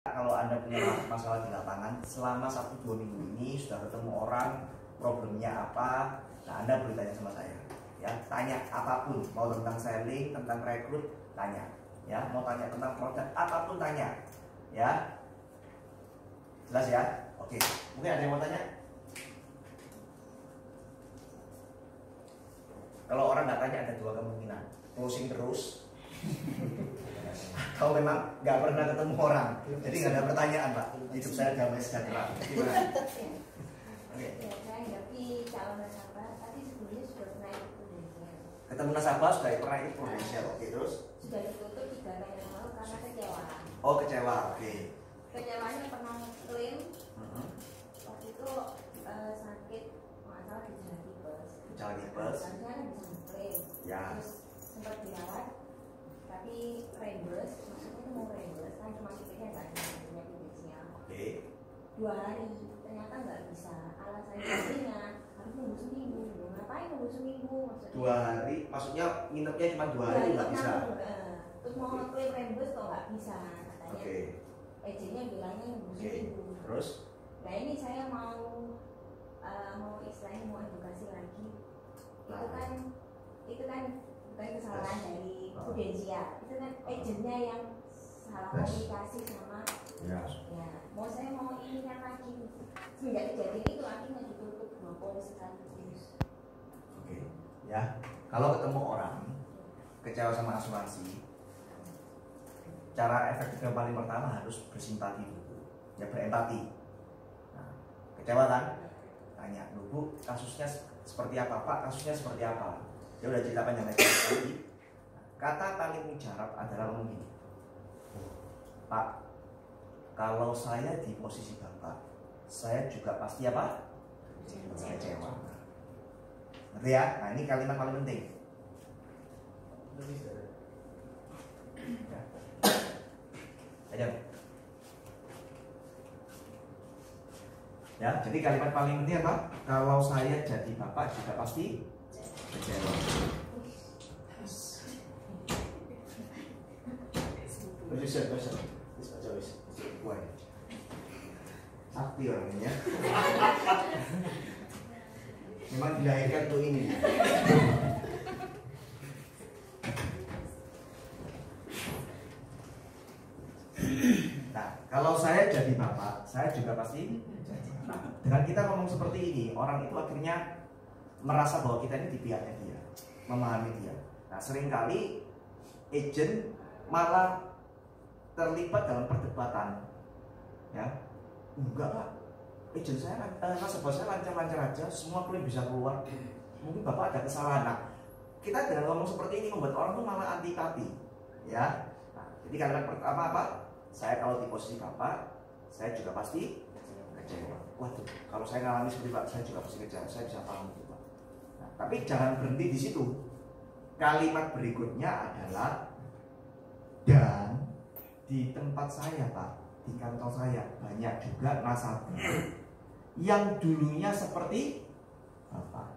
Kalau Anda punya masalah di lapangan, selama 1-2 minggu ini sudah ketemu orang, problemnya apa, nah Anda boleh tanya sama saya. Ya, tanya apapun, mau tentang selling, tentang rekrut, tanya. Ya, mau tanya tentang produk, apapun tanya. Ya, jelas ya? Oke, mungkin ada yang mau tanya? Kalau orang nggak tanya ada dua kemungkinan, closing terus, atau memang nggak pernah ketemu orang, jadi nggak ada pertanyaan Pak. Hidup saya damai sejahtera. Gimana? Oke. Ya, saya hadapi calon nasabah, tapi sebelumnya sudah pernah ikut prudensial. Ketemu nasabah sudah pernah ikut prudensial, oke, terus? Sudah ditutup 3 tahun yang lalu karena kecewa. Oh, kecewa, oke. Kecewanya pernah klaim waktu itu sakit masalah gejala tipes. Gejala tipes. Harusnya kan bisa mengklaim. Ya. Terus sempat dirawat, tapi reimburse, maksudnya itu mau reimburse kan cuma tipenya nggak ada punya prudensial. Oke. 2 hari ternyata nggak bisa. Alasannya harus nunggu seminggu. Ngapain nunggu seminggu? Maksudnya 2 hari, maksudnya nginepnya cuma 2 hari nggak bisa. Terus mau ngeklaim reimburse kok nggak bisa katanya. Oke. Agennya bilangnya nunggu Oke. seminggu. Terus? Nah ini saya mau istilahnya mau edukasi lagi. Itu kan bukan kesalahan dari prudensial. Itu kan agennya yang salah komunikasi sama. Ya. Ya, saya mau ini kan lagi semenjak kejadian itu akhirnya ditutup 2 polis sekaligus. Oke. Ya. Kalau ketemu orang kecewa sama asuransi, cara efektif yang paling pertama harus bersimpati dulu, ya berempati. Nah, kecewa kan? Tanya, Bu, kasusnya seperti apa Pak? Kasusnya seperti apa? Dia udah cerita panjang lagi. Kata paling mujarab adalah ngomong gini, Pak, kalau saya di posisi Bapak, saya juga pasti apa? Kecewa. Ngerti ya? Nah ini kalimat paling penting. Ya. Ayo. Ya, jadi kalimat paling penting apa? Kalau saya jadi Bapak juga pasti kecewa. Sakti orangnya. Memang dilahirkan tuh ini. Nah, kalau saya jadi Bapak, saya juga pasti. Nah, dengan kita ngomong seperti ini, orang itu akhirnya merasa bahwa kita ini di pihaknya dia, memahami dia. Nah, seringkali agent malah terlibat dalam perdebatan. Ya, enggak lah, agent saya, nasabah saya lancar-lancar aja, semua klaim bisa keluar. Mungkin Bapak ada kesalahan. Nah, kita dengan ngomong seperti ini membuat orang tuh malah antipati. Ya, nah, jadi kalimat pertama apa? Saya kalau di posisi Bapak, saya juga pasti kecewa. Waduh, kalau saya ngalami seperti Pak, saya juga pasti kecewa. Saya bisa paham itu Pak. Nah, tapi jangan berhenti di situ. Kalimat berikutnya adalah, dan di tempat saya Pak, di kantor saya banyak juga nasabah yang dulunya seperti Bapak,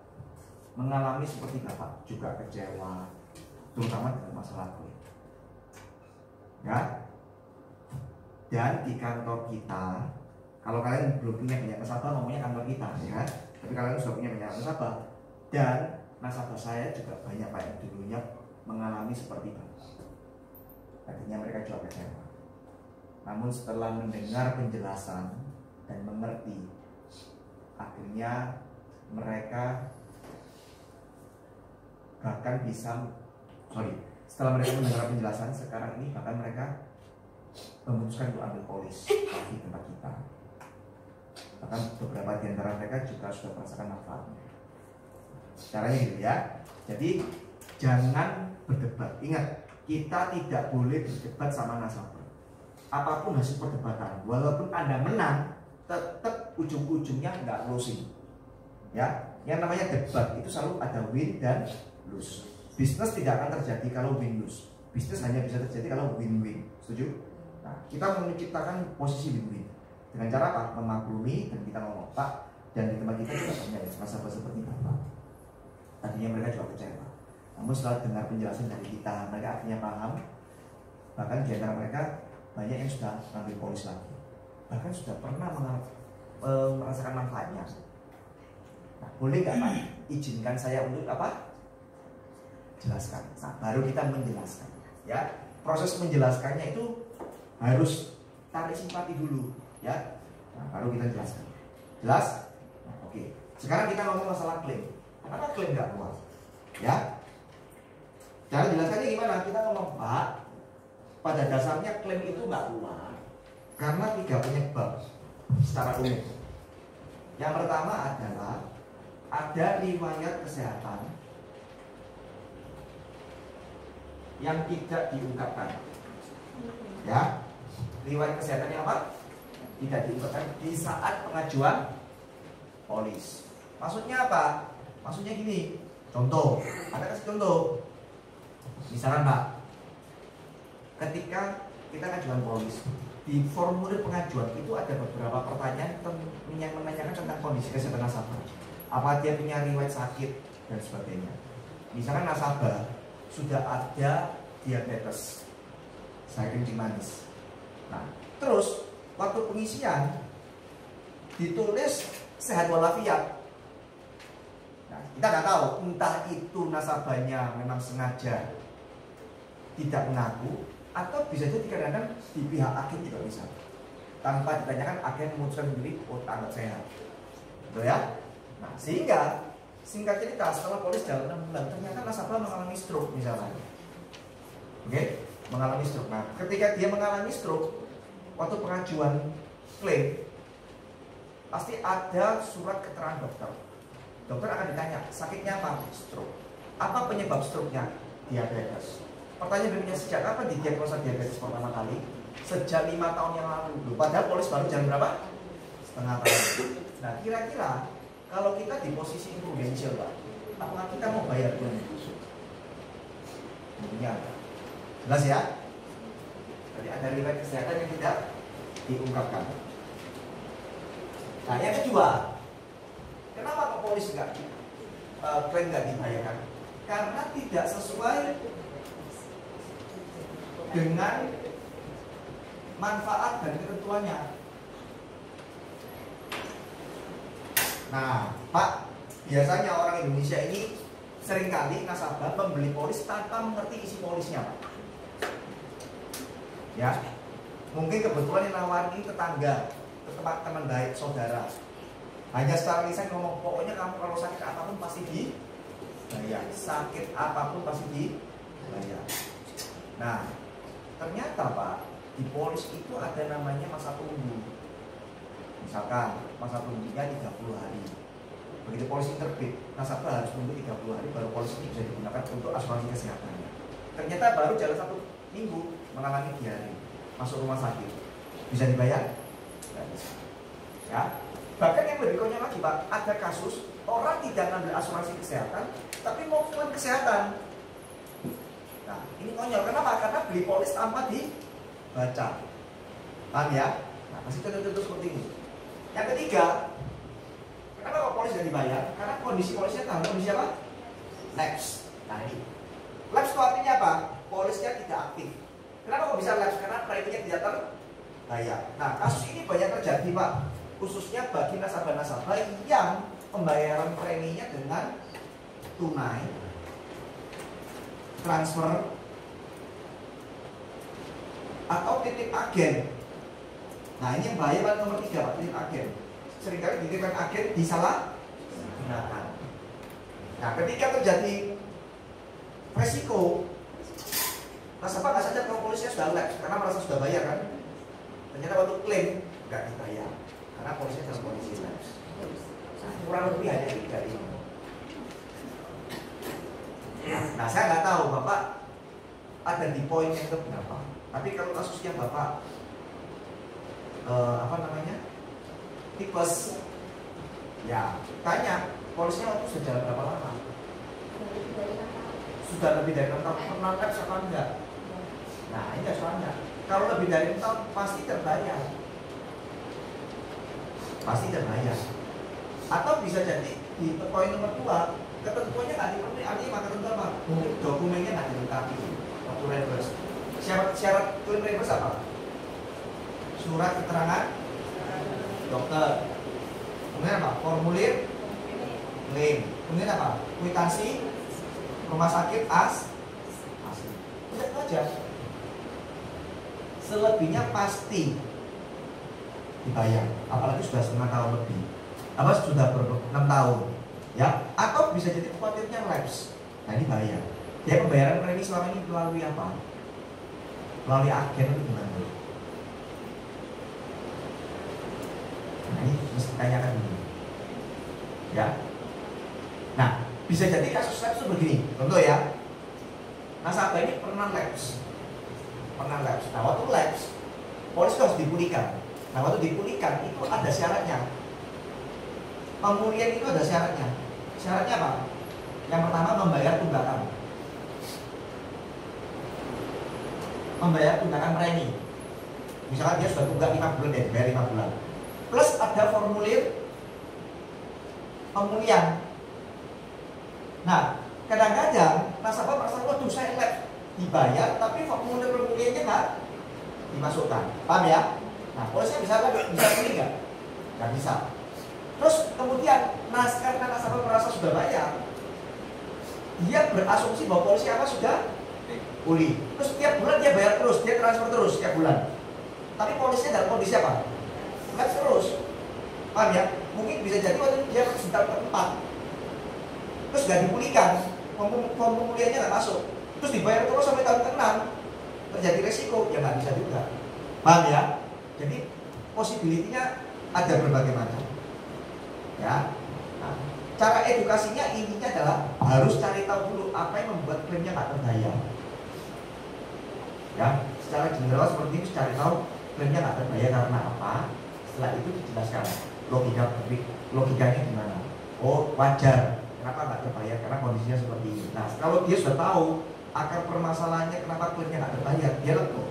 mengalami seperti Bapak, juga kecewa, terutama dengan masalah klaim. Ya. Dan di kantor kita, kalau kalian belum punya banyak nasabah, ngomongnya kantor kita, ya. Tapi kalian sudah punya banyak nasabah, dan nasabah saya juga banyak Pak yang dulunya mengalami seperti Bapak. Artinya mereka juga kecewa. Namun setelah mendengar penjelasan dan mengerti, akhirnya mereka bahkan setelah mereka mendengar penjelasan, sekarang ini bahkan mereka memutuskan untuk ambil polis lagi tempat kita. Bahkan beberapa di antara mereka juga sudah merasakan manfaatnya. Caranya gitu ya. Jadi jangan berdebat. Ingat, kita tidak boleh berdebat sama nasabah. Apapun hasil perdebatan, walaupun Anda menang, tetap ujung-ujungnya nggak closing. Ya, yang namanya debat itu selalu ada win dan lose. Bisnis tidak akan terjadi kalau win lose. Bisnis hanya bisa terjadi kalau win-win. Setuju? Nah, kita menciptakan posisi win-win dengan cara apa? Memaklumi, dan kita ngomong, Pak, dan di tempat kita juga punya nasabah seperti Bapak. Tadinya mereka juga kecewa. Namun setelah dengar penjelasan dari kita, mereka akhirnya paham. Bahkan di antara mereka banyak yang sudah ngambil polis lagi, bahkan sudah pernah merasakan manfaatnya. Nah, boleh nggak Pak izinkan saya untuk apa? Jelaskan. Nah, baru kita menjelaskan. Ya, proses menjelaskannya itu harus tarik simpati dulu, ya. Nah, baru kita jelaskan. Jelas? Nah, oke. Sekarang kita ngomong masalah klaim. Kenapa klaim nggak keluar? Ya. Cara jelaskannya gimana? Kita ngomong, Pak, pada dasarnya klaim itu nggak keluar karena 3 penyebab secara umum. Yang pertama adalah ada riwayat kesehatan yang tidak diungkapkan. Ya, riwayat kesehatan yang apa? Tidak diungkapkan di saat pengajuan polis. Maksudnya apa? Maksudnya gini, contoh, ada kasih contoh. Misalkan Pak, ketika kita ajukan polis, di formulir pengajuan itu ada beberapa pertanyaan yang menanyakan tentang kondisi kesehatan nasabah. Apa dia punya riwayat sakit dan sebagainya. Misalkan nasabah sudah ada diabetes, saya kencing manis. Nah, terus waktu pengisian ditulis sehat walafiat. Nah, kita nggak tahu entah itu nasabahnya memang sengaja tidak mengaku, atau bisa jadi kadang-kadang di pihak agen juga bisa, tanpa ditanyakan agen memutuskan sendiri, oh anggap sehat, betul ya? Nah, sehingga singkat cerita setelah polis dalam 6 bulan ternyata nasabah mengalami stroke misalnya, oke, mengalami stroke. Nah, ketika dia mengalami stroke, waktu pengajuan klaim pasti ada surat keterangan dokter. Dokter akan ditanya sakitnya apa? Stroke. Apa penyebab stroke-nya? Diabetes. Pertanyaan berikutnya, sejak kapan didiagnosa diabetes pertama kali? Sejak 5 tahun yang lalu. Padahal polis baru jalan berapa? Setengah tahun. Nah, kira-kira kalau kita di posisi prudensial, Pak, apakah kita mau bayar klaim itu? Mungkin jelas ya? Jadi ada riwayat kesehatan yang tidak diungkapkan. Nah, yang kedua, kenapa ke polis klaim nggak dibayarkan? Karena tidak sesuai dengan manfaat dan ketentuannya. Nah, Pak, biasanya orang Indonesia ini seringkali nasabah membeli polis tanpa mengerti isi polisnya, Pak. Ya, mungkin kebetulan yang nawarin ini tetangga, teman baik, saudara. Hanya secara lisan ngomong, pokoknya kamu kalau sakit apapun pasti dibayar. Sakit apapun pasti dibayar. Nah, ternyata Pak, di polis itu ada namanya masa tunggu. Misalkan masa tunggunya 30 hari. Begitu polis ini terbit, nasabah harus menunggu 30 hari baru polis ini bisa digunakan untuk asuransi kesehatannya. Ternyata baru jalan 1 minggu mengalami diare, masuk rumah sakit. Bisa dibayar? Tidak bisa. Ya. Bahkan yang lebih konyol lagi Pak, ada kasus orang tidak ngambil asuransi kesehatan tapi mau hubungan kesehatan. Nah, ini konyol. Kenapa? Karena beli polis tanpa dibaca. Paham ya? Nah, masih contoh-contoh seperti ini. Yang ketiga, kenapa kok polis tidak dibayar? Karena kondisi polisnya tahu kondisi apa? Lapse. Nah, ini lapse itu artinya apa? Polisnya tidak aktif. Kenapa kok bisa lapse? Karena preminya tidak terbayar. Nah, kasus ini banyak terjadi Pak, khususnya bagi nasabah-nasabah yang pembayaran preminya dengan tunai, transfer, atau titip agen. Nah, ini yang bahaya Pak, nomor 3 Pak, titip agen. Seringkali titipan agen disalahgunakan. Nah, ketika terjadi resiko, nasabah nggak sadar kalau polisnya sudah lapse karena merasa sudah bayar kan. Ternyata waktu klaim nggak dibayar karena polisnya dalam kondisi lapse. Nah, kurang lebih hanya 3 ini. Nah, saya nggak tahu Bapak ada di poin yang keberapa. Tapi kalau kasusnya Bapak tipes, ya tanya polisnya waktu sudah jalan berapa lama? Sudah lebih dari 6 tahun. Pernah lapse apa enggak? Nah, ini soalnya kalau lebih dari 6 tahun pasti terbayar. Pasti terbayar. Atau bisa jadi di poin nomor 2 ketentuannya nggak dipenuhi. Artinya maka ketentuan apa? Dokumennya nggak dilengkapi waktu reverse. Syarat klaim reverse apa? surat keterangan dokter. Kemudian apa? Formulir klaim. Kemudian apa? Kwitansi rumah sakit asli. Udah itu aja. Selebihnya pasti dibayar. Apalagi sudah 5 tahun lebih. Apa sudah 6 tahun, ya? Atau bisa jadi khawatirnya lapse. Nah ini bahaya. Dia pembayaran premi selama ini melalui apa? Melalui agen atau gimana? Nah ini mesti tanyakan dulu, ya. Nah bisa jadi kasus lapse itu begini, contoh ya. Nasabah ini pernah lapse. Nah waktu lapse, polisi harus dipulihkan. Nah waktu dipulihkan itu ada syaratnya. Pemulihan itu ada syaratnya. Syaratnya apa? Yang pertama membayar tunggakan. Membayar tunggakan premi. Misalkan dia sudah tunggak 5 bulan, dia bayar 5 bulan. Plus ada formulir pemulihan. Nah, kadang-kadang nasabah merasa, waduh saya lapse, dibayar, tapi formulir pemulihannya nggak dimasukkan. Paham ya? Nah, polisi bisa pulih nggak? Nggak bisa. Terus kemudian, karena nasabah merasa sudah bayar, dia berasumsi bahwa polisi apa sudah pulih. Terus tiap bulan dia bayar terus, dia transfer terus tiap bulan. Tapi polisinya dalam kondisi apa? Lapse terus. Paham ya? Mungkin bisa jadi waktu dia sedang keempat, terus nggak dipulihkan, pemulihannya nggak masuk, terus dibayar terus sampai tahun ke-6, terjadi resiko, ya nggak bisa juga. Paham ya? Jadi possibility-nya ada berbagai macam. Ya. Nah, cara edukasinya intinya adalah harus cari tahu dulu apa yang membuat klaimnya nggak terbayar. Ya, secara general seperti itu, cari tahu klaimnya nggak terbayar karena apa. Setelah itu dijelaskan logikanya gimana. Oh wajar, kenapa nggak terbayar? Karena kondisinya seperti ini. Nah kalau dia sudah tahu akar permasalahannya kenapa klaimnya nggak terbayar, dia lega.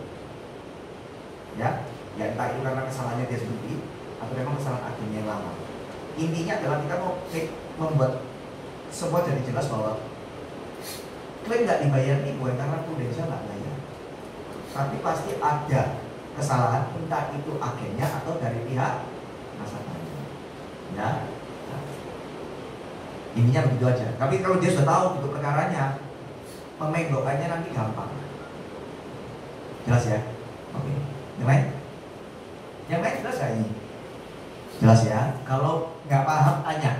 Ya entah itu karena kesalahannya dia sendiri atau memang kesalahan agennya yang lama. Intinya adalah kita mau membuat semua jadi jelas bahwa klaim nggak dibayar ini bukan karena prudensial nggak bayar, tapi pasti ada kesalahan, entah itu agennya atau dari pihak nasabahnya. Ya, nah, intinya begitu aja. Tapi kalau dia sudah tahu untuk perkaranya, pemenggokannya nanti gampang. Jelas ya? Oke. Yang lain? Yang lain jelas gak ini? Jelas ya? Kalau nggak paham tanya.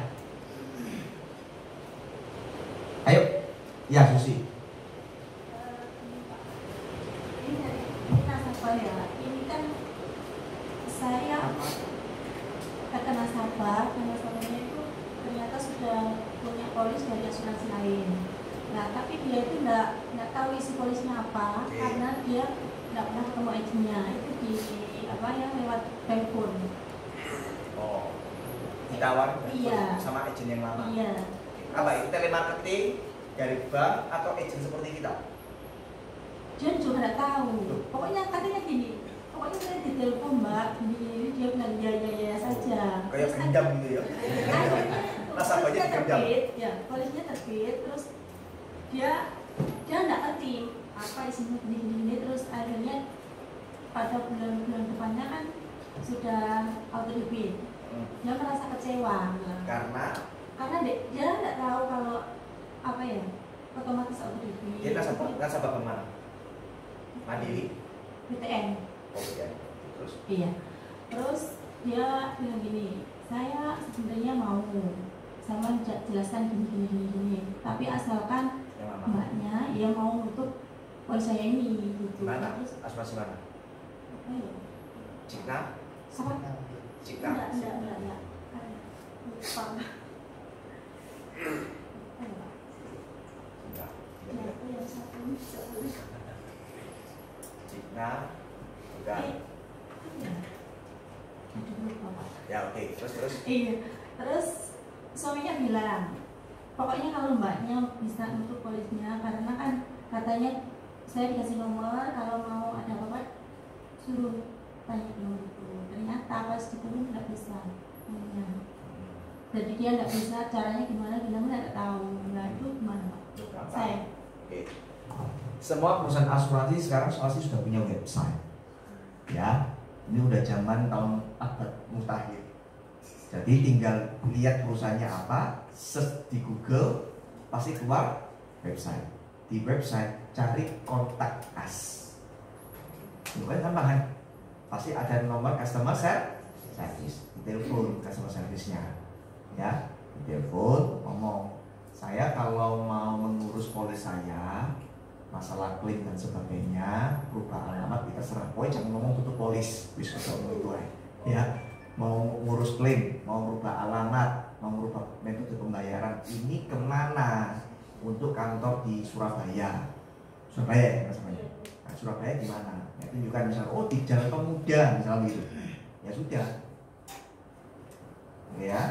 Ayo, ya Susi. Ini nasabah ya. Ini kan saya kata nasabahnya itu ternyata sudah punya polis dari asuransi lain. Nah, tapi dia itu nggak tahu isi polisnya apa, karena dia nggak pernah ketemu agennya. Itu di apa ya, lewat telepon. Oh, ditawar Iya. sama agen yang lama. Iya. Apa itu telemarketing dari bank atau agen seperti kita? Dia juga nggak tahu. Pokoknya katanya gini. Pokoknya saya ditelepon Mbak, gini, dia bilang ya saja. Kayak gendam gitu ya? Nasabahnya gendam. Ya, polisnya terbit, terus dia nggak ngerti apa isinya gini, terus akhirnya pada bulan-bulan depannya kan sudah auto debit. Dia merasa kecewa. Karena dia nggak tahu kalau apa ya, otomatis auto debit. Dia nasabah kemana? Mandiri? BTN. Oh iya. Terus? Iya. Terus dia bilang gini, saya sebenarnya mau sama jelaskan gini. Tapi asalkan mbaknya dia mau nutup polis saya ini gitu. Mana? Terus Asuransi mana? apa ya? Cigna? Siapa? Cigna? Enggak. Lupa. Apa yang satu? Cigna? Bukan. Ya oke. Terus? Iya. Terus suaminya bilang, pokoknya kalau mbaknya bisa nutup polisnya, karena kan katanya saya dikasih nomor, kalau mau ada apa-apa suruh tanya ke nomor itu. Ternyata pas ditunggu nggak bisa. Jadi dia nggak bisa, caranya gimana nggak tahu. Nah itu gimana Pak? Saya. Semua perusahaan asuransi sekarang sudah punya website. Ya. Ini udah zaman tahun abad mutakhir. Jadi tinggal lihat perusahaannya apa, search di Google, pasti keluar website. Di website cari kontak us. Bukan gampang kan? Pasti ada nomor customer service. Telepon customer service-nya. Ya, telepon ngomong, saya kalau mau mengurus polis saya, masalah klaim dan sebagainya, berubah alamat kita serah. Pokoknya jangan ngomong tutup polis, bisa ngomong itu ya. Mau ngurus klaim, mau merubah alamat, mau merubah metode pembayaran, ini kemana? Untuk kantor di Surabaya. Surabaya ya masalahnya. Nah, Surabaya di mana? Ya, tunjukkan misalnya, oh di Jalan Pemuda misalnya gitu. Ya sudah. Ya.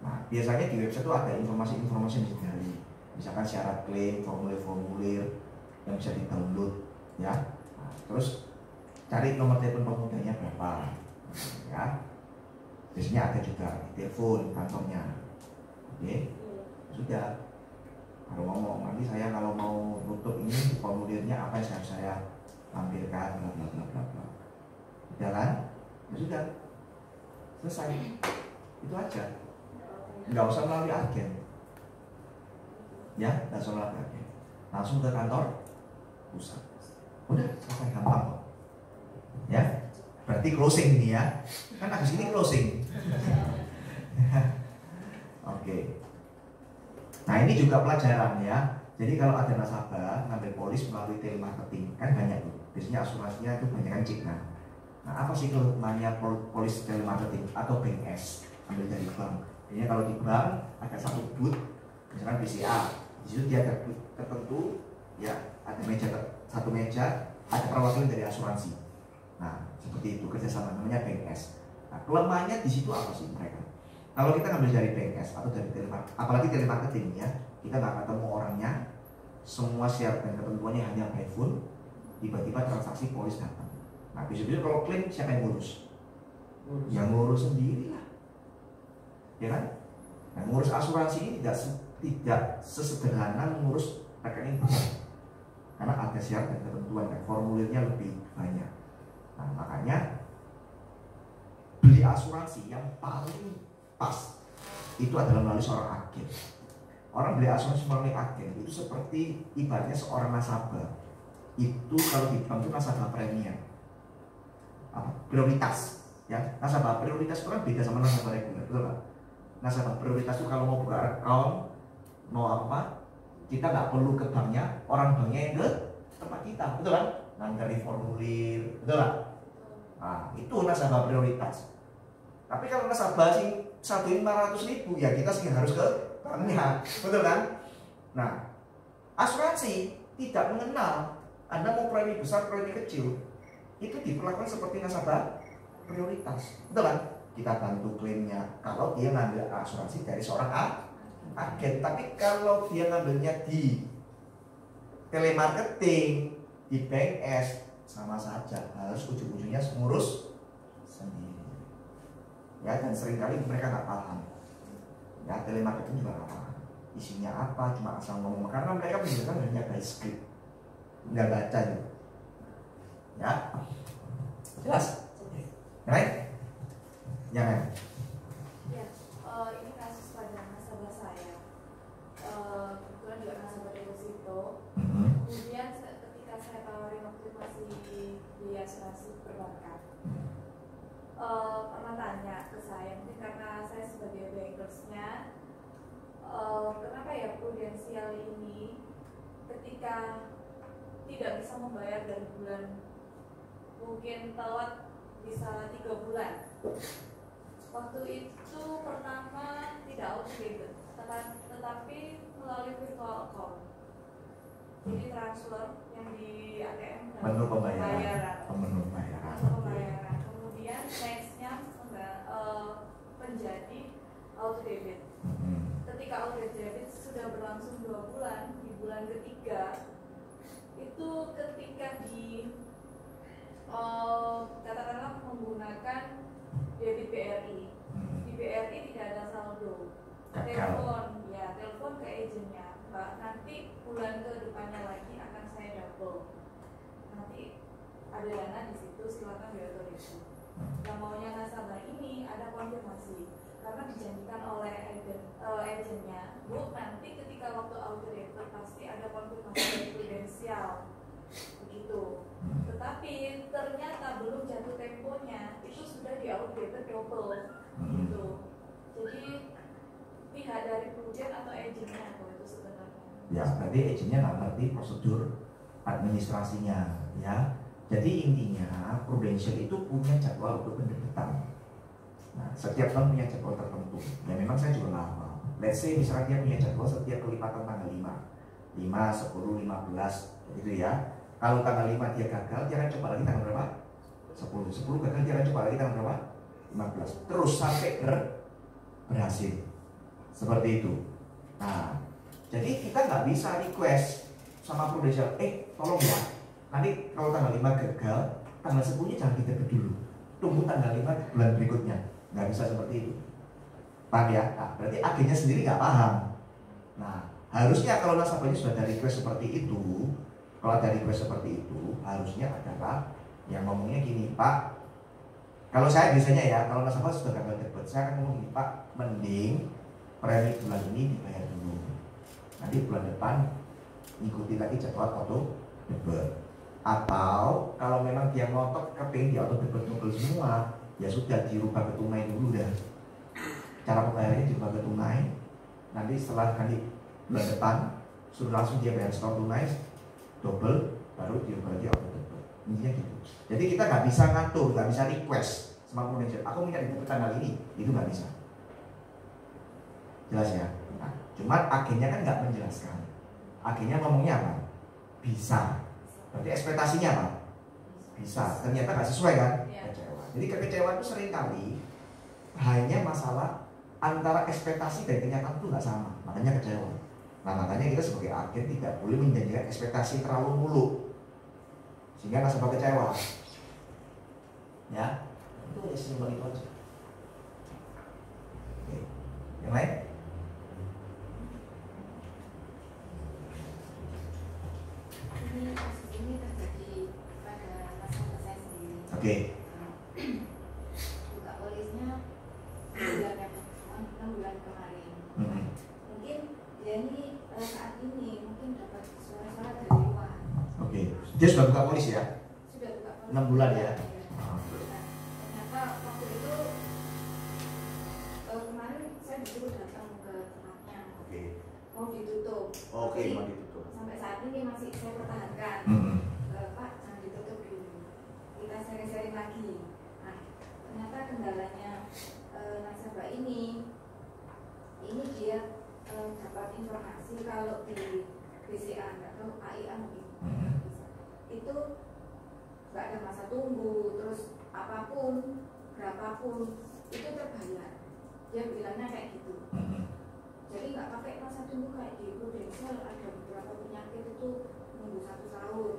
Nah, biasanya di website itu ada informasi-informasi yang bisa digali. Misalkan syarat klaim, formulir-formulir yang bisa di-download, ya. Nah, terus cari nomor telepon pemudanya berapa, ya. Biasanya ada juga di telepon kantornya. Oke, sudah. Kalau ngomong nanti saya kalau mau tutup ini formulirnya apa yang harus saya lampirkan, bla bla bla bla bla. Sudah kan? Ya sudah. Selesai. Itu aja. Nggak usah melalui agen. Ya, nggak usah melalui agen. Langsung ke kantor pusat. Udah, selesai, gampang kok. Ya, berarti closing ini ya. Kan habis ini closing. Oke. Nah, ini juga pelajaran ya. Jadi kalau ada nasabah ngambil polis melalui telemarketing, kan banyak tuh. Biasanya asuransinya itu banyak kan Cik. Nah, apa sih keuntungannya polis telemarketing atau bank S? Ambil dari bank. Jadi kalau di bank ada satu booth, misalkan BCA, di situ dia ada booth tertentu, ya ada satu meja, ada perwakilan dari asuransi. Nah, seperti itu kerjasama namanya bank S. Nah, kelemahannya di situ apa sih mereka? Kalau kita ngambil dari bank S atau dari telemarketing, apalagi telemarketing ya, kita nggak ketemu orangnya, semua syarat dan ketentuannya hanya by phone, tiba-tiba transaksi polis datang. Nah, besok-besok kalau klaim siapa yang ngurus? Yang ngurus sendiri lah, ya kan? Nah, ngurus asuransi ini tidak sesederhana mengurus rekening bank, karena ada syarat dan ketentuan dan formulirnya lebih banyak. Nah, makanya beli asuransi yang paling pas itu adalah melalui seorang agen. Orang beli asuransi melalui agen itu seperti ibaratnya seorang nasabah. Itu kalau di bank itu nasabah premium, prioritas, ya. Nasabah prioritas itu kan beda sama nasabah reguler, betul kan? Nasabah prioritas itu kalau mau buka account, mau apa, kita nggak perlu ke banknya, orang banknya yang ke tempat kita, betul kan? Nganterin formulir, betul kan? Nah, itu nasabah prioritas. Tapi kalau nasabah sih 1.500.000, ya kita sih harus ke banknya, betul kan? Nah, asuransi tidak mengenal Anda mau premi besar, premi kecil, itu diperlakukan seperti nasabah prioritas, betul kan? Kita bantu klaimnya kalau dia ngambil asuransi dari seorang agen. Tapi kalau dia ngambilnya di telemarketing, di bank S, sama saja, harus ujung-ujungnya ngurus sendiri. Ya, dan seringkali mereka nggak paham. Ya, telemarketing juga nggak paham isinya apa, cuma asal ngomong, karena mereka menjelaskan hanya by script, nggak baca juga. Ya, jelas? Right? Jangan. Ya, ini kasus pada nasabah saya. Kebetulan juga nasabah deposito. Kemudian ketika saya tawarin waktu itu masih di asuransi perbankan, pernah tanya ke saya, mungkin karena saya sebagai bankersnya, kenapa ya prudensial ini ketika tidak bisa membayar dari bulan, mungkin telat bisa 3 bulan. Waktu itu pertama tidak auto debit, tetapi melalui virtual account. Jadi transfer yang di ATM dan Menu pembayaran. Kemudian nextnya menjadi auto debit. Ketika auto debit sudah berlangsung 2 bulan, di bulan ketiga itu ketika di katakanlah menggunakan debit BRI. Di BRI tidak ada saldo. Telepon ke agennya, Mbak, nanti bulan ke depannya lagi akan saya double. Nanti ada dana di situ, silakan diatur itu. Yang maunya nasabah ini ada konfirmasi karena dijanjikan oleh agennya, Bu, nanti ketika waktu audit itu pasti ada konfirmasi prudensial begitu. Tetapi ternyata belum jatuh temponya itu sudah diaudit double gitu. Jadi pihak dari Prudent atau agennya itu sebenarnya. Ya, berarti agennya nggak ngerti prosedur administrasinya, ya. Jadi intinya Prudential itu punya jadwal untuk penerbitan. Nah, setiap tahun punya jadwal tertentu. Ya memang saya juga nggak hafal. Let's say misalnya dia punya jadwal setiap kelipatan tanggal 5, 10, 15, gitu ya. Kalau tanggal 5 dia gagal, dia akan coba lagi tanggal berapa? 10 gagal, dia akan coba lagi tanggal berapa? 15. Terus sampai berhasil. Seperti itu. Nah, jadi kita nggak bisa request sama Prudential, tolong ya, nanti kalau tanggal 5 gagal, tanggal 10-nya jangan ditebak dulu, tunggu tanggal 5 bulan berikutnya. Nggak bisa seperti itu. Paham ya? Nah, berarti agennya sendiri nggak paham. Nah, harusnya kalau nasabahnya sudah ada request seperti itu, kalau ada request seperti itu, harusnya adalah yang ngomongnya gini, Pak, kalau saya biasanya ya, kalau nasabah sudah gagal debit, saya akan ngomong gini, Pak, mending premi bulan ini dibayar dulu, nanti bulan depan ikuti lagi jadwal auto debit. Atau kalau memang dia ngotot kepingin di auto debit double semua, ya sudah dirubah ke tunai dulu dah. Cara pembayarannya dirubah ke tunai. Nanti setelah nanti bulan depan suruh langsung dia bayar setor tunai double, baru dirubah lagi auto debit. Intinya gitu. Jadi kita nggak bisa ngatur, nggak bisa request sama manajer. Aku minta debit tanggal ini, itu nggak bisa. Jelas ya. Nah, cuman agennya kan nggak menjelaskan. Agennya ngomongnya apa? Bisa. Berarti ekspektasinya apa? Bisa. Ternyata nggak sesuai kan? Kecewa. Jadi kekecewaan itu sering kali hanya masalah antara ekspektasi dan kenyataan itu nggak sama. Makanya kecewa. Nah, makanya kita sebagai agen tidak boleh menjanjikan ekspektasi terlalu muluk sehingga nasabah kecewa. Ya, itu ya simpel itu aja. Oke. Yang lain? Ini terjadi pada nasabah saya sendiri. Oke. Buka polisnya 6 bulan kemarin. Mungkin dia ini saat ini mungkin dapat suara-suara dari luar. Oke. Dia sudah buka polis ya? Sudah buka polis. 6 bulan ya? Ternyata waktu itu kemarin saya disuruh datang ke tempatnya. Oke. Mau ditutup. Oke, Tapi mau ditutup. sampai saat ini masih saya pertahankan. Pak, jangan ditutup dulu. Kita sharing-sharing lagi. Nah, ternyata kendalanya nasabah ini dia dapat informasi kalau di BCA atau AIA mungkin itu nggak ada masa tunggu, terus apapun berapapun itu terbayar. Dia bilangnya kayak gitu. Jadi nggak pakai masa tunggu kayak di Prudential, ada beberapa penyakit itu nunggu 1 tahun.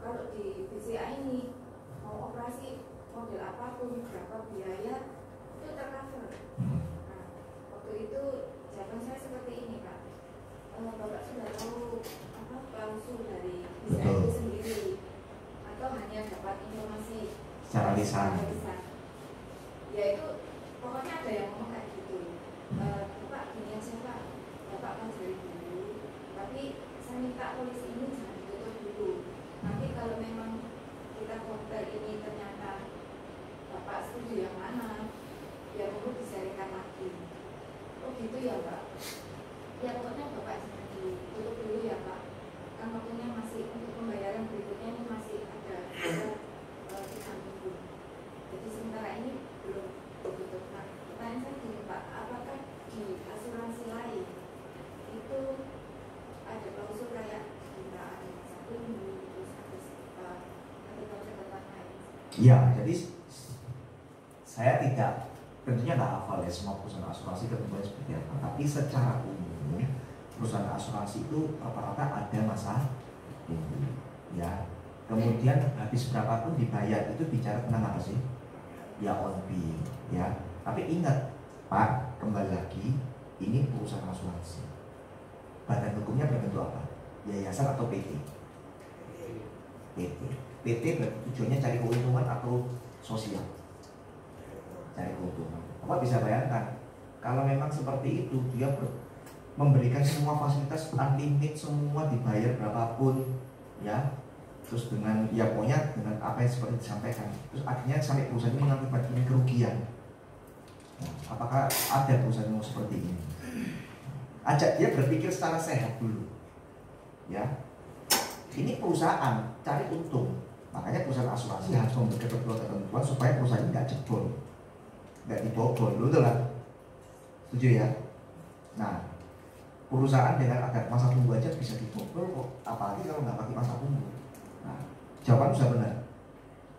Kalau di BCA ini mau operasi model apapun, berapa biaya itu tercover. Nah, waktu itu jawaban saya seperti ini, Pak. Bapak sudah tahu apa klausul dari BCA itu sendiri atau hanya dapat informasi Secara lisan? Ya itu pokoknya ada yang ngomong kayak gitu. Pak, gini aja Pak, Bapak kan dari dulu, tapi saya minta polisi ini jangan ditutup dulu. Nanti kalau memang kita hotel ini ternyata Bapak setuju yang mana, ya perlu diserikan lagi. Oh gitu ya Pak. Ya pokoknya Bapak jangan ditutup dulu ya Pak. Kan waktunya masih untuk pembayaran berikutnya ini masih ada 3 minggu. Jadi sementara ini belum ditutup. Nah, pertanyaan saya gini Pak, apakah di asuransi lain itu ada klausul kayak kita ada masa tunggu, terus ada catatan lain? Iya, jadi saya tidak, tentunya nggak hafal ya semua perusahaan asuransi ketentuannya seperti apa. Tapi secara umum perusahaan asuransi itu rata-rata ada masa tunggu, ya. Kemudian habis berapapun dibayar itu bicara tentang apa sih? Ya on bill, ya. Tapi ingat, Pak, kembali lagi, ini perusahaan asuransi. Badan hukumnya berbentuk apa? Yayasan atau PT? PT. PT berarti tujuannya cari keuntungan atau sosial? Cari keuntungan. Bapak bisa bayangkan kalau memang seperti itu, dia memberikan semua fasilitas unlimited, semua dibayar berapapun, ya. Terus dengan ya pokoknya dengan apa yang seperti disampaikan, terus akhirnya sampai perusahaan ini mengakibatkan kerugian. Nah, apakah ada perusahaan yang seperti ini? Ajak dia berpikir secara sehat dulu, ya. Ini perusahaan cari untung, makanya perusahaan asuransi harus memberikan ketentuan supaya perusahaan ini nggak jebol, nggak dibobol, betul kan? Setuju ya? Nah, perusahaan dengan agar masa tunggu aja bisa dibobol kok, apalagi kalau nggak pakai masa tunggu. Nah, jawaban sudah benar.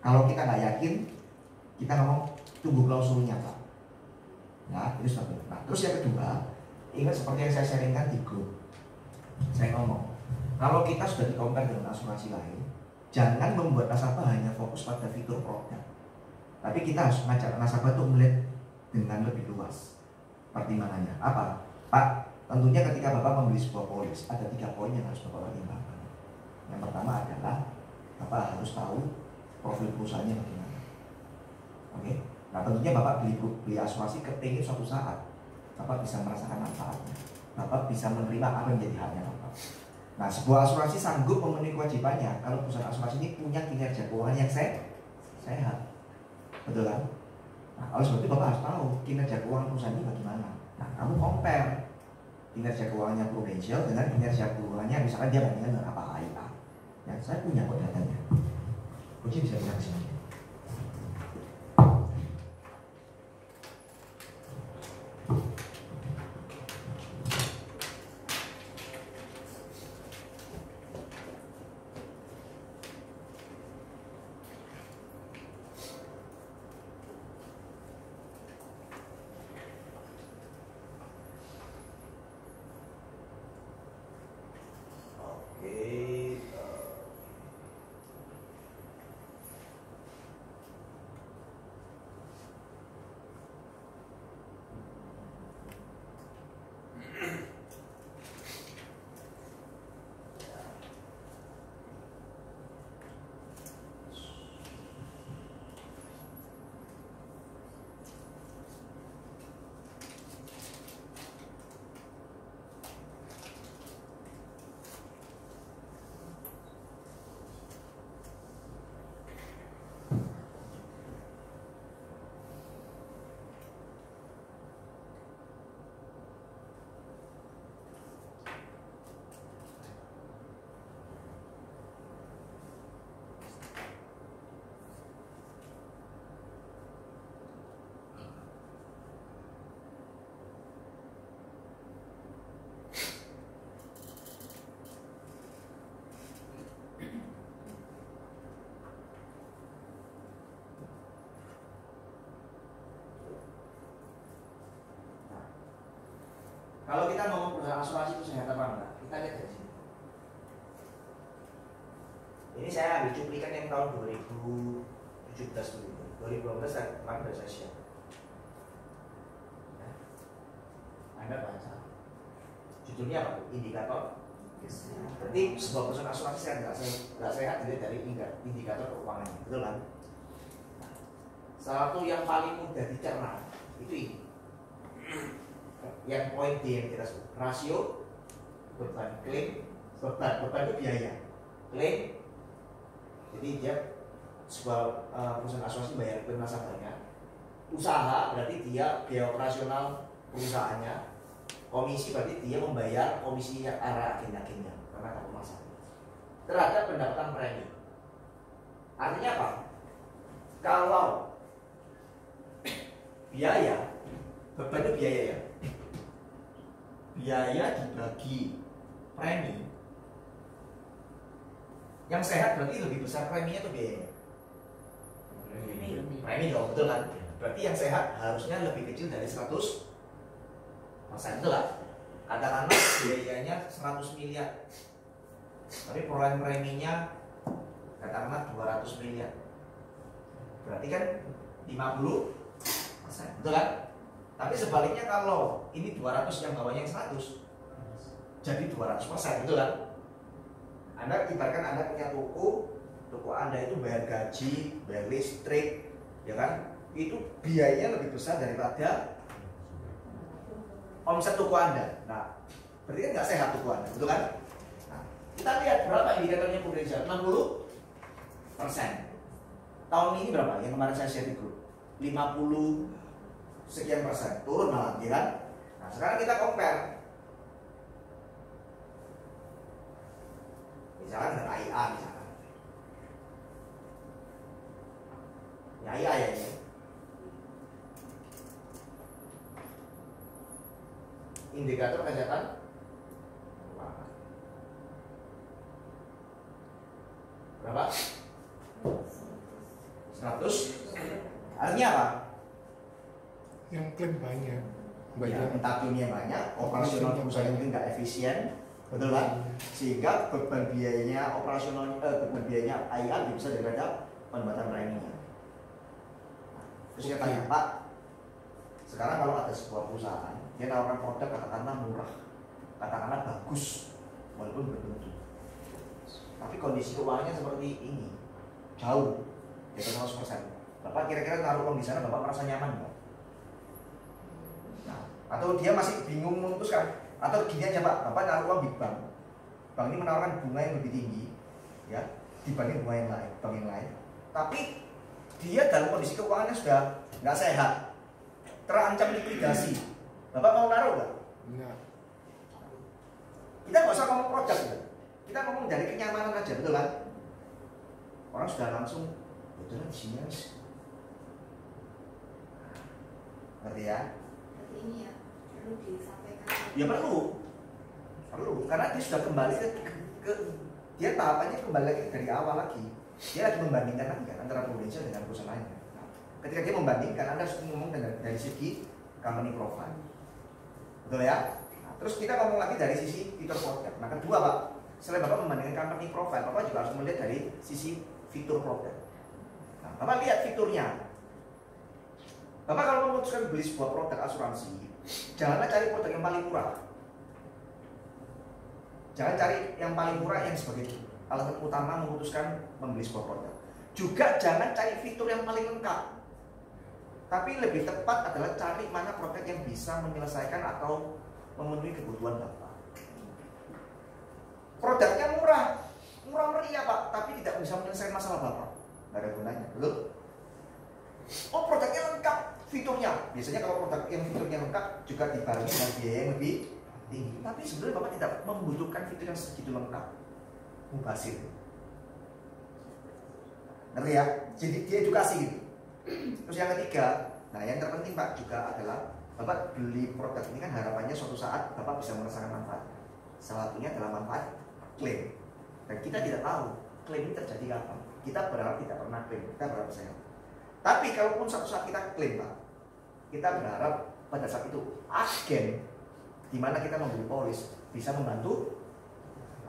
Kalau kita nggak yakin, kita ngomong tunggu klausulnya Pak. Nah, itu sudah benar. Nah, terus yang kedua, ingat seperti yang saya sharingkan di grup, saya ngomong, kalau kita sudah di-compare dengan asuransi lain, jangan membuat nasabah hanya fokus pada fitur produk, tapi kita harus mengajak nasabah untuk melihat dengan lebih luas. Pertimbangannya apa? Pak, tentunya ketika Bapak membeli sebuah polis, ada 3 poin yang harus Bapak pertimbangkan. Yang pertama adalah Bapak harus tahu profil perusahaannya bagaimana. Oke? Nah, tentunya Bapak beli asuransi kepingin suatu saat Bapak bisa merasakan manfaatnya, Bapak bisa menerima apa yang menjadi haknya Bapak. Nah, sebuah asuransi sanggup memenuhi kewajibannya kalau perusahaan asuransi ini punya kinerja keuangan yang sehat. Betul kan? Nah, kalau seperti itu Bapak harus tahu kinerja keuangan perusahaan ini bagaimana. Nah, kamu compare kinerja keuangannya Prudential dengan kinerja keuangannya, misalkan dia bandingkan dengan apa AIA. Ya, saya punya kok datanya. Kunci bisa bilang sini. Kalau kita ngomong perusahaan asuransi itu sehat apa enggak, kita lihat dari sini. Ini saya ambil cuplikan yang tahun 2017 dulu. 2018 kemarin sudah saya share. Ya. Anda baca. Judulnya apa? Indikator. Berarti sebuah perusahaan asuransi nggak sehat dilihat dari indikator keuangannya, betul kan? Nah, salah satu yang paling mudah dicerna itu ini. Yang poin D yang kita sebut rasio beban klaim, beban itu biaya, klaim. Jadi dia sebuah perusahaan asuransi bayar klaim nasabahnya. Usaha berarti dia biaya operasional perusahaannya. Komisi berarti dia membayar komisi yang arah agen-agennya karena tak masalah. Terhadap pendapatan premi. Artinya apa? Kalau biaya, beban itu biaya ya. Biaya dibagi premi, yang sehat berarti lebih besar preminya atau biayanya? Premi dong, betul kan? Berarti yang sehat harusnya lebih kecil dari 100%, betul kan? Katakanlah biayanya 100 miliar, tapi perolehan preminya katakanlah 200 miliar, berarti kan 50%, betul kan? Tapi sebaliknya kalau ini 200 yang bawahnya yang 100, jadi 200%, betul kan? Anda ibaratkan Anda punya toko toko Anda itu bayar gaji, bayar listrik, ya kan? Itu biayanya lebih besar daripada omset toko Anda. Nah, berarti kan nggak sehat toko Anda, betul kan? Nah, kita lihat berapa indikatornya prudensial, 60%. Tahun ini berapa? Yang kemarin saya share di grup, 50 sekian persen, turun malah, ya kan? Nah, sekarang kita compare. Misalkan dengan AIA misalkan. Ya AIA ya ini. Indikator kesehatan keuangan. Berapa? 100. Artinya apa? Yang klaim banyak. Ya, entah klaimnya banyak, operasional perusahaan mungkin nggak efisien, betul kan? Sehingga beban biayanya operasional, beban biayanya AIA lebih besar daripada pendapatan preminya. Terus saya tanya, Pak, sekarang kalau ada sebuah perusahaan, dia tawarkan produk katakanlah murah, katakanlah bagus, walaupun berbentuk, tapi kondisi keuangannya seperti ini, jauh, di atas 100%. Bapak kira-kira naruh uang di sana, Bapak merasa nyaman nggak? Nah, atau dia masih bingung memutuskan, atau gini aja Pak, Bapak naruh uang di bank, bank ini menawarkan bunga yang lebih tinggi, ya, dibanding bunga yang lain, bank yang lain, tapi dia dalam kondisi keuangannya sudah nggak sehat, terancam likuidasi. Bapak mau naruh nggak? Enggak. Kita nggak usah ngomong produk, ya. Kita ngomong dari kenyamanan aja, betul kan? Orang sudah langsung, betul di sini guys. Ngerti ya? Berarti ini ya perlu disampaikan. Ya perlu, karena dia sudah kembali ke dia tahapannya kembali lagi dari awal lagi. Dia lagi membandingkan lagi kan antara prudensial dengan perusahaan lainnya. Nah, ketika dia membandingkan, Anda harus ngomong dari segi company profile, betul ya? Nah, terus kita ngomong lagi dari sisi fitur produk. Nah kedua Pak, selain Bapak membandingkan company profile, Bapak juga harus melihat dari sisi fitur produk. Nah, Bapak lihat fiturnya. Bapak kalau memutuskan beli sebuah produk asuransi, janganlah cari produk yang paling murah. Jangan cari yang paling murah yang sebagai alasan utama memutuskan membeli sebuah produk. Juga jangan cari fitur yang paling lengkap. Tapi lebih tepat adalah cari mana produk yang bisa menyelesaikan atau memenuhi kebutuhan Bapak. Produknya murah meriah Pak, tapi tidak bisa menyelesaikan masalah Bapak. Nggak ada gunanya, betul? Oh produknya lengkap, fiturnya. Biasanya kalau produk yang fiturnya lengkap juga dibarengi dengan biaya yang lebih tinggi. Tapi sebenarnya Bapak tidak membutuhkan fitur yang segitu lengkap. Mubazir. Ngerti ya? Jadi dia edukasi gitu. Terus yang ketiga, nah yang terpenting Pak juga adalah Bapak beli produk ini kan harapannya suatu saat Bapak bisa merasakan manfaat. Salah satunya adalah manfaat klaim. Dan kita tidak tahu klaim ini terjadi kapan. Kita berharap tidak pernah klaim, kita berharap sehat. Tapi kalaupun suatu saat kita klaim Pak, kita berharap pada saat itu agen di mana kita membeli polis bisa membantu.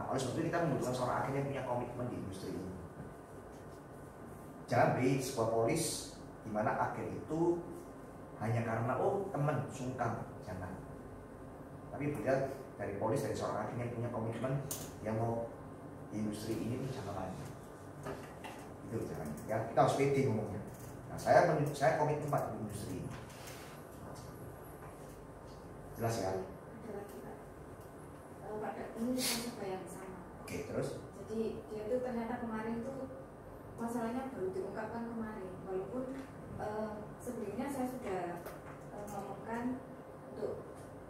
Nah, oleh sebab itu kita membutuhkan seorang agen yang punya komitmen di industri ini. Jangan beli sebuah polis di mana agen itu hanya karena teman sungkan, jangan. Tapi beliau dari polis, dari seorang agen yang punya komitmen yang mau di industri ini jangka panjang. Itu jangan. Ya kita harus pede ngomongnya. Nah, saya komitmen Pak di industri ini. Jelas ya? Ada lagi Pak. Pada ini coba yang sama. Oke, terus? Jadi dia itu ternyata kemarin tuh masalahnya baru diungkapkan kemarin, walaupun sebelumnya saya sudah ngomongkan untuk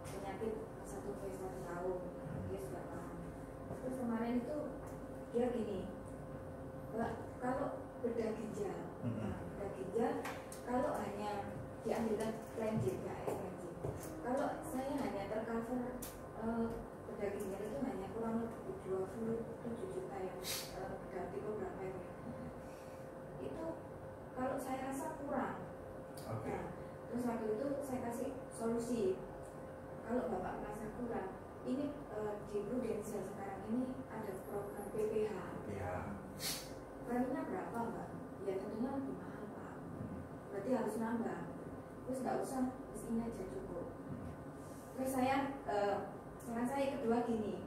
penyakit 1 tahun, dia sudah paham. Terus kemarin itu dia gini, Mbak, kalau bedah ginjal, bedah ginjal kalau hanya diambilkan klaim JKS, kalau saya hanya tercover bedah ginjal itu hanya kurang lebih 27 juta yang bedah tipe berapa ya? Itu kalau saya rasa kurang. Oke. Nah, terus waktu itu saya kasih solusi. Kalau Bapak merasa kurang, ini di prudensial sekarang ini ada program PPH. Ya. Preminya berapa Mbak? Ya tentunya lebih mahal Pak. Berarti harus nambah. Terus nggak usah, ini aja cukup. Terus saya saran saya kedua gini,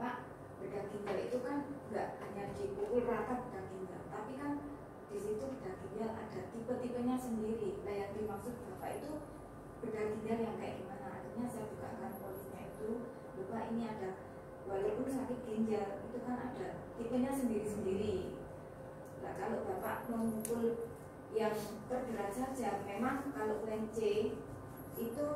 Pak, bedah ginjal itu kan nggak hanya dipukul rata bedah ginjal, tapi kan di situ bedah ginjal ada tipe-tipenya sendiri. Nah yang dimaksud Bapak itu bedah ginjal yang kayak gimana? Artinya saya bukakan polisnya itu, lupa ini ada, walaupun sakit ginjal itu kan ada tipenya sendiri-sendiri. Nah kalau Bapak memukul yang terberat saja, memang kalau plan C itu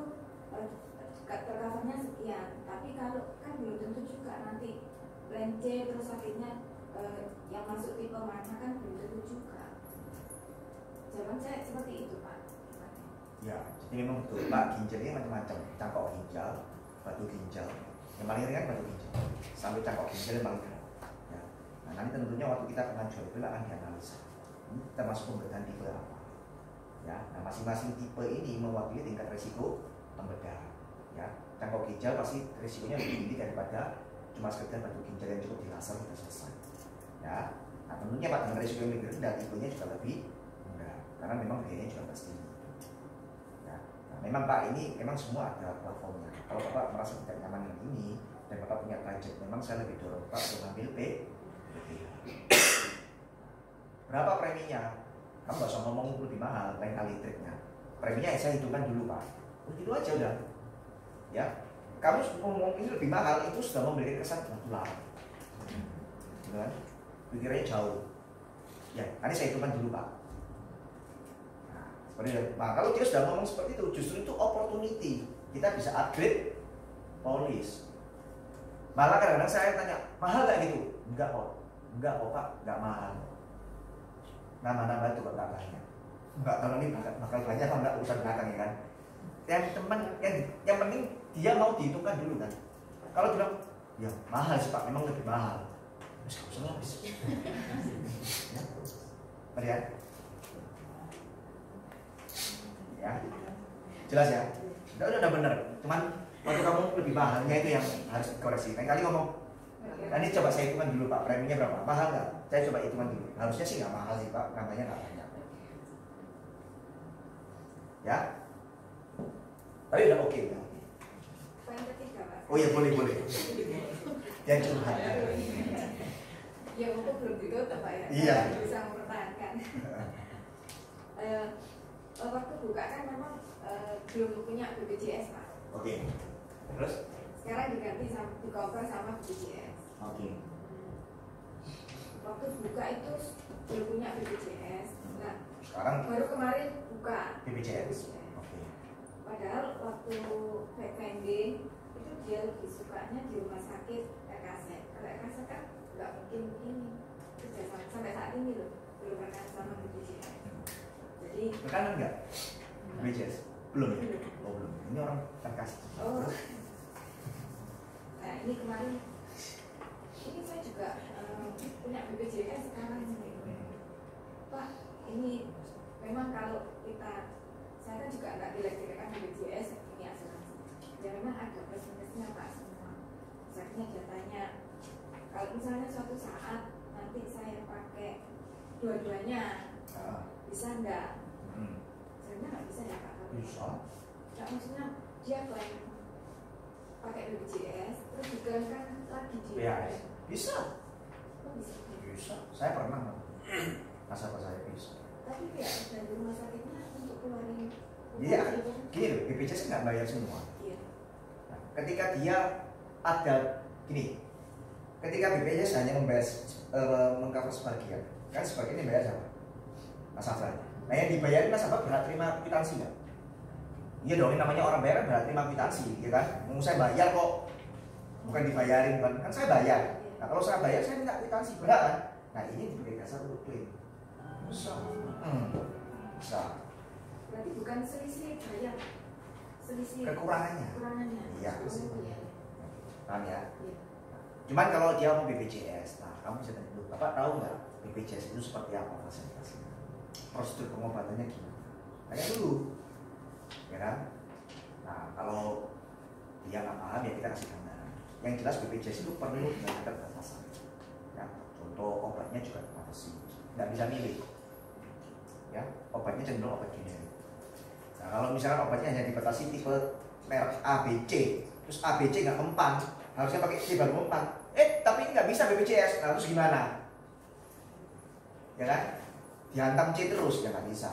tercovernya sekian, tapi kalau kan belum tentu juga nanti plan C terus sakitnya yang masuk tipe mana kan belum tentu juga. Jawaban saya seperti itu Pak. Ya, jadi memang betul Pak, ginjal ini macam-macam, cangkok ginjal, batu ginjal, yang paling ringan batu ginjal, sampai cangkok ginjal yang paling berat. Ya. Nah nanti tentunya waktu kita akan jual beli akan dianalisa, ini termasuk pembedahan tipe apa. Ya, nah masing-masing tipe ini mewakili tingkat resiko pembedahan. Ya, cangkok ginjal pasti risikonya lebih tinggi daripada cuma sekedar batu ginjal yang cukup dilaser sudah selesai. Ya, nah tentunya Pak dengan risiko yang lebih rendah tipenya juga lebih rendah karena memang biayanya juga pasti. Ya, nah, memang Pak ini memang semua ada platformnya. Kalau Bapak merasa tidak nyaman yang ini dan Bapak punya budget, memang saya lebih dorong Pak untuk ambil PPH. Berapa preminya? Kamu nggak usah ngomong lebih mahal, lain kali triknya. Preminya saya hitungkan dulu Pak. Begitu aja udah. Ya, kamu ngomong ini lebih mahal itu sudah memiliki kesan kebetulan. Kan? Pikirannya jauh. Ya, nanti saya hitungkan dulu Pak. Nah, seperti itu. Nah, kalau dia sudah ngomong seperti itu, justru itu opportunity. Kita bisa upgrade polis. Malah kadang-kadang saya tanya, mahal nggak gitu? Enggak kok Pak, nggak mahal. Nama-nama itu nggak banyak. Nggak tahu ini bakal banyak atau nggak urusan belakang ya kan. Yang penting dia mau dihitungkan dulu kan. Kalau bilang ya mahal sih Pak, memang lebih mahal. Terus nggak usah habis. Ya, melihat. Ya, jelas ya. Udah benar. Cuman waktu kamu lebih mahalnya itu yang harus dikoreksi. Lain kali ngomong. Nanti coba saya hitungkan dulu Pak, preminya berapa? Mahal nggak? Saya coba hitungkan dulu. Harusnya sih nggak mahal sih Pak, namanya nggak banyak. Ya, tapi udah oke kan? Poin ketiga Pak. Oh iya boleh. Yang curhat. Ya mumpung belum ditutup Pak ya. Iya. Saya bisa mempertahankan. Waktu buka kan memang belum punya BPJS Pak. Oke. Terus? Sekarang diganti sama di cover sama BPJS. Oke. Waktu buka itu belum punya BPJS. Nah, Sekarang baru kemarin buka BPJS. Oke. Padahal waktu backpending itu dia lebih sukanya di rumah sakit RKS. Kalau RKS kan nggak mungkin ini kerja sampai saat ini loh belum rekan sama BPJS. Jadi Rekanan nggak? BPJS? Belum ya? Oh belum. Ini orang terkasih. oh. Nah ini kemarin ini saya juga punya BPJS sekarang ini. Pak, ini memang kalau kita, saya kan juga nggak dilek-lekkan BPJS ini asuransi. Ya memang ada plus-minusnya Pak semua. Misalnya datanya, kalau misalnya suatu saat nanti saya pakai dua-duanya, bisa nggak? Sebenarnya nggak bisa ya Pak. Bisa. Nggak, maksudnya dia klaim pakai BPJS terus diklaimkan lagi di PHS. Bisa. Oh, bisa. Bisa. Saya pernah. Nasabah saya bisa. Tapi ya dari rumah sakitnya untuk keluarin. Iya. Gini loh, BPJS nggak bayar semua. Iya. Nah, ketika dia ada gini, ketika BPJS hanya membayar mengcover sebagian, kan sebagian dibayar siapa? Nasabah. Nah yang dibayarin nasabah berhak terima kwitansi nggak? Iya dong, ini namanya orang bayar berhak terima kwitansi, ya kan? Mau saya bayar kok, bukan dibayarin kan saya bayar. Nah kalau saya bayar saya minta kwitansi, benar kan? Nah ini diberi dasar untuk klaim. Bisa. Bisa. Berarti bukan selisih bayar, selisih Kekurangannya. kekurangannya. Iya. Oh, iya. Paham ya? Iya. Cuman kalau dia mau BPJS, nah kamu bisa tanya dulu, Bapak tahu nggak BPJS itu seperti apa fasilitasnya? Prosedur pengobatannya gimana? Tanya dulu, ya kan? Nah kalau dia nggak paham ya kita kasih gambaran. Yang jelas BPJS itu perlu dengan keterbatasan. Ya, contoh obatnya juga dibatasi, nggak bisa milih. Ya, obatnya cenderung obat generik. Nah kalau misalkan obatnya hanya dibatasi tipe merek ABC, terus ABC nggak mempan, harusnya pakai C baru mempan. tapi ini nggak bisa BPJS, nah, terus gimana? Ya kan? Dihantam C terus, ya nggak bisa.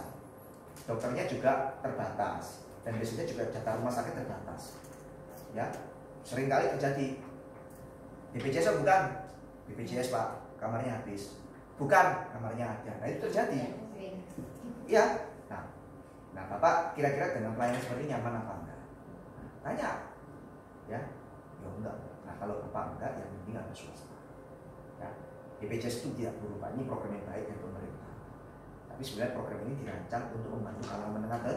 Dokternya juga terbatas, dan biasanya juga data rumah sakit terbatas. Ya, sering kali terjadi. BPJS oh, bukan, BPJS Pak, kamarnya habis. Bukan, kamarnya ada. Nah itu terjadi. Iya. Nah Bapak kira-kira dengan pelayanan seperti nyaman apa enggak? Tanya. Ya, ya enggak. Nah kalau Bapak enggak, ya mending ada swasta. Ya, BPJS itu tidak buruk Pak, ini program yang baik dari pemerintah. Tapi sebenarnya program ini dirancang untuk membantu kalangan menengah ke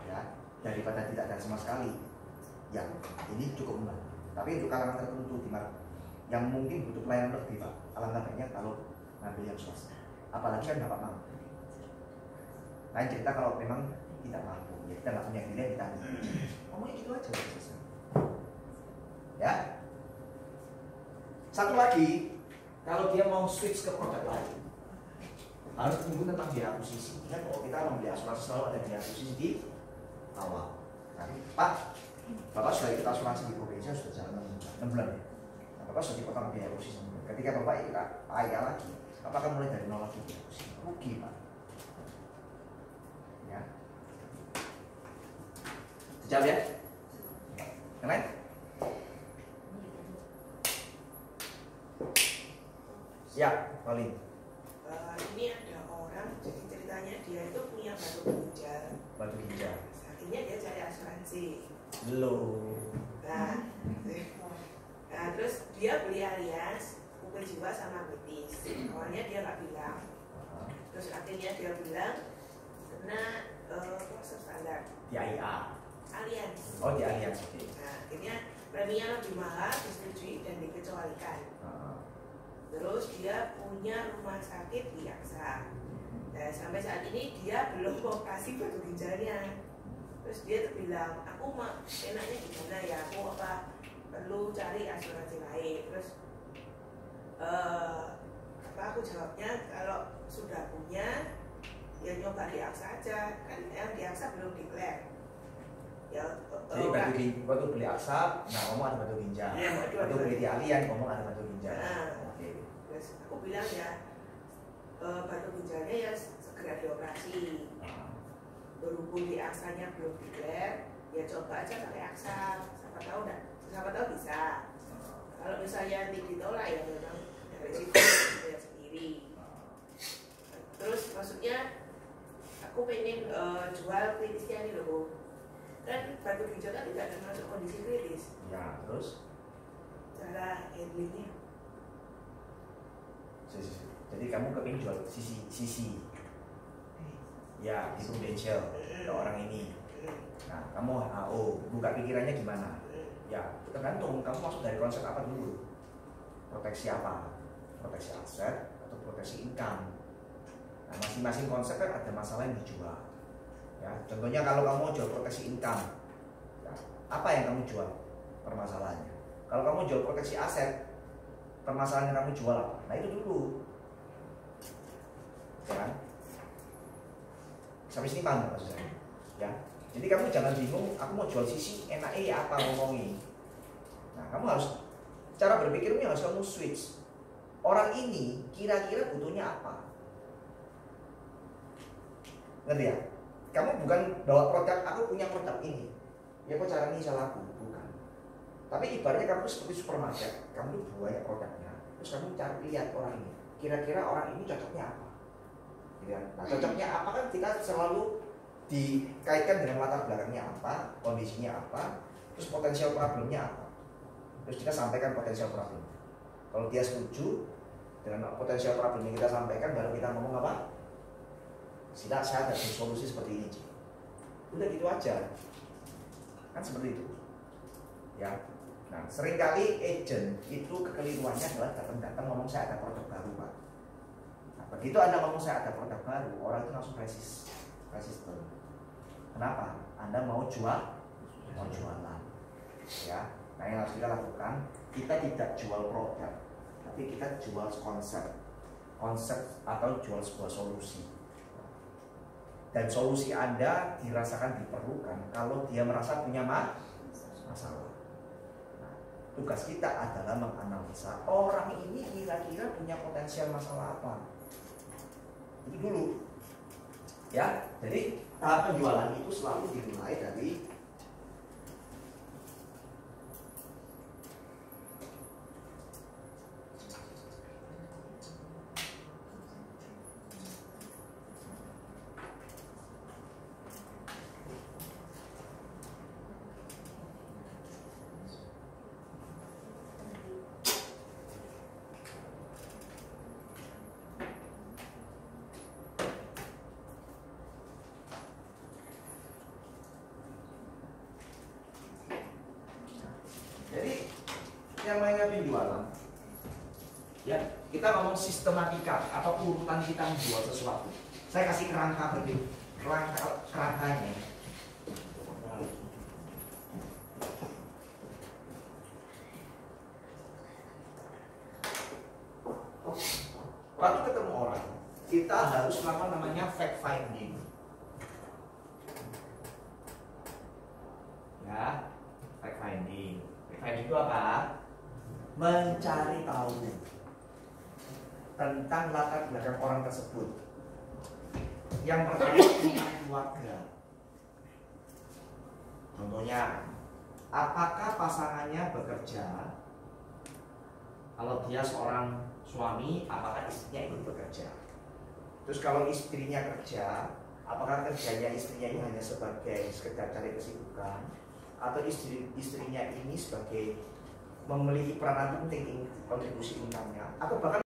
ya, daripada tidak ada sama sekali. Ya, ini cukup membantu. Tapi untuk kalangan tertentu di mana yang mungkin butuh pelayanan lebih Pak, alangkah baiknya kalau ngambil yang swasta. Apalagi kan Bapak mampu. Lain cerita kalau memang tidak mampu, ya kita nggak punya pilihan, kita ngomongnya gitu aja selesai. Ya. Satu lagi, kalau dia mau switch ke produk lain, harus tunggu tentang biaya akuisisi. Ingat bahwa kita membeli asuransi selalu ada biaya akuisisi di awal. Nah, Pak, Bapak sudah ikut asuransi di provinsi sudah jalan 6 bulan ya. Nah, Bapak sudah dipotong biaya akuisisi. Ketika Bapak ikut ayah lagi, Bapak akan mulai dari nol lagi biaya akuisisi. Rugi Pak. Ya. Sejam ya. Yang lain? Ya, Pauline. Ini ada orang, jadi ceritanya dia itu punya batu ginjal. Batu ginjal. Akhirnya dia cari asuransi. Belum. Nah, terus dia beli alias UP jiwa sama betis. Awalnya dia nggak bilang. Terus akhirnya dia bilang karena proses standar. Di AIA. Alias. Oh, di Allianz. Nah, akhirnya preminya lebih mahal, disetujui dan dikecualikan. Terus dia punya rumah sakit di Aksa. Nah, sampai saat ini dia belum mau kasih batu ginjalnya. Terus dia tuh bilang, aku mah enaknya gimana ya? Aku apa perlu cari asuransi lain? Terus aku jawabnya kalau sudah punya ya nyoba di Aksa aja. Kan yang di Aksa belum declare. Ya, Jadi waktu beli asap, nah ngomong ada batu ginjal. Ya, waktu beli di Allianz ngomong ada batu ginjal. Nah, terus aku bilang ya batu ginjalnya ya segera dioperasi. Berhubung di aksanya belum declare, ya coba aja pakai aksa. Siapa tahu bisa. Kalau misalnya ditolak ya memang resiko saya sendiri. Terus maksudnya aku pengen jual kritisnya nih loh. Kan batu ginjal kan tidak termasuk kondisi kritis. Ya, terus? Cara handlingnya. Jadi kamu kepingin jual sisi. Ya, di Prudential ke orang ini. Nah, kamu HO, buka pikirannya gimana? Ya, tergantung kamu masuk dari konsep apa dulu. Proteksi apa? Proteksi aset atau proteksi income. Nah, masing-masing konsep kan ada masalah yang dijual. Ya, contohnya kalau kamu mau jual proteksi income, ya, apa yang kamu jual? Permasalahannya. Kalau kamu jual proteksi aset, permasalahan yang kamu jual apa? Nah itu dulu. Ya kan? Sampai sini paham maksud saya? Ya. Jadi kamu jangan bingung, aku mau jual sisi, enaknya ya apa ngomongin. Nah, kamu harus, cara berpikirnya harus kamu switch. Orang ini kira-kira butuhnya apa? Ngerti ya? Kamu bukan bawa produk, aku punya produk ini. Ya kok cara ini salah aku? Bukan. Tapi ibaratnya kamu seperti supermarket, kamu banyak produknya. Terus kamu cari lihat orang ini. Kira-kira orang ini cocoknya apa? Ya. Nah, cocoknya apa kan kita selalu dikaitkan dengan latar belakangnya apa, kondisinya apa, terus potensial problemnya apa. Terus kita sampaikan potensial problem. Kalau dia setuju dengan potensial problem yang kita sampaikan, baru kita ngomong apa? Saya ada solusi seperti ini, udah gitu aja, kan seperti itu, ya. Nah, seringkali agent itu kekeliruannya adalah datang ngomong saya ada produk baru Pak. Nah, begitu Anda ngomong saya ada produk baru, orang itu langsung resisten. Kenapa? Anda mau jualan, ya. Nah, yang harus kita lakukan, kita tidak jual produk, tapi kita jual konsep atau jual sebuah solusi. Dan solusi Anda dirasakan diperlukan kalau dia merasa punya masalah. Nah, Tugas kita adalah menganalisa orang ini kira-kira punya potensial masalah apa. Itu dulu. Ya, jadi tahap penjualan itu selalu dimulai dari yang namanya penjualan. Ya, kita ngomong sistematika atau urutan kita menjual sesuatu. Saya kasih kerangka begitu, kerangkanya. Waktu ketemu orang, kita harus melakukan namanya fact finding. Ya, fact finding. Fact finding itu apa? Mencari tahu tentang latar belakang orang tersebut. Yang pertama tentang keluarga. Contohnya, apakah pasangannya bekerja? Kalau dia seorang suami, apakah istrinya ikut bekerja? Terus kalau istrinya kerja, apakah kerjanya istrinya ini hanya sebagai sekedar cari kesibukan, atau istrinya ini sebagai memiliki peranan penting kontribusi income-nya, atau bahkan